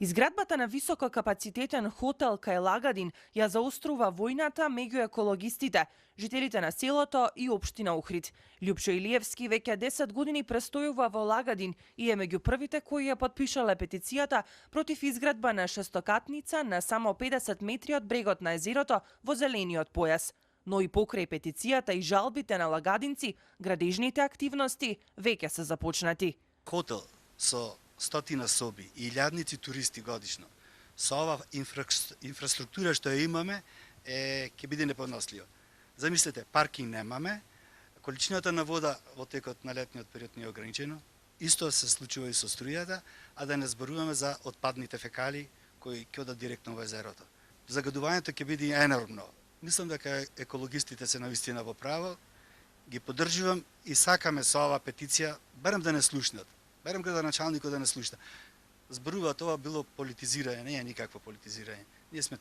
Изградбата на висококапацитетен хотел кај Лагадин ја заострува војната меѓу екологистите, жителите на селото и општина Охрид. Љупчо Илиевски веќе 10 години престојува во Лагадин и е меѓу првите кои ја потпишале петицијата против изградба на шестокатница на само 50 метри од брегот на езерото во зелениот појас. Но и покрај петицијата и жалбите на лагадинци, градежните активности веќе се започнати. Хотел со стотина соби и илјадници туристи годишно. Со ова инфраструктура што ја имаме, ќе биде неподнослива. Замислете, паркинг немаме, количината на вода во текот на летниот период не е ограничено. Исто се случува и со струјата, а да не зборуваме за отпадните фекали кои ќе одат директно во езерото. Загадувањето ќе биде енормно. Мислам дека екологистите се навистина во право, ги поддржувам и сакаме со ова петиција барем да не слушнат. Барем градоначалникот да не слушна. Зборува тоа било политизирање, не е никакво политизирање. Ние сме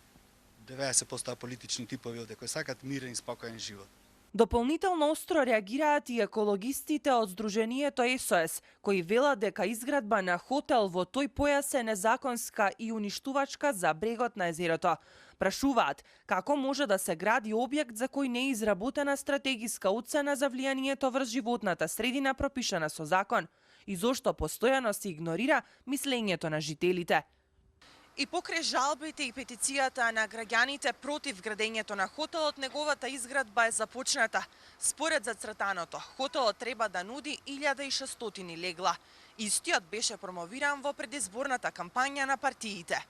90% политични типови овде кои сакат мирен и спокоен живот. Дополнително остро реагираат и екологистите од Сдруженијето СОС, кои велат дека изградба на хотел во тој појас е незаконска и уништувачка за брегот на езерото. Прашуваат како може да се гради објект за кој не е изработена стратегиска оцена за влијанието врз животната средина пропишана со закон и зошто постојано се игнорира мислењето на жителите. И покрај жалбите и петицијата на граѓаните против градењето на хотелот, неговата изградба е започната. Според зацртаното, хотелот треба да нуди 1600 легла. Истиот беше промовиран во предизборната кампања на партиите.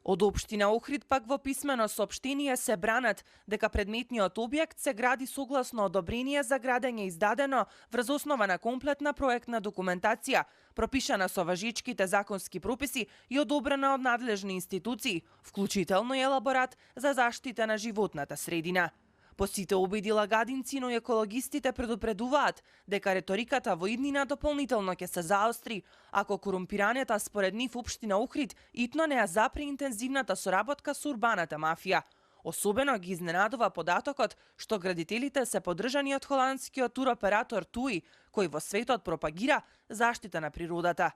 Од општина Охрид пак во писмено соопштение се бранат дека предметниот објект се гради согласно одобрение за градење издадено врз основа на комплетна проектна документација, пропишана со важичките законски прописи и одобрена од надлежни институции, вклучително и елаборат за заштита на животната средина. По сите обиди лагадинци, но и екологистите предупредуваат дека реториката во иднина дополнително ќе се заостри, ако корумпираната според нив општина Охрид итно не ја запре интензивната соработка со урбаната мафија. Особено ги изненадува податокот што градителите се поддржани од холандскиот туроператор TUI, кој во светот пропагира заштита на природата.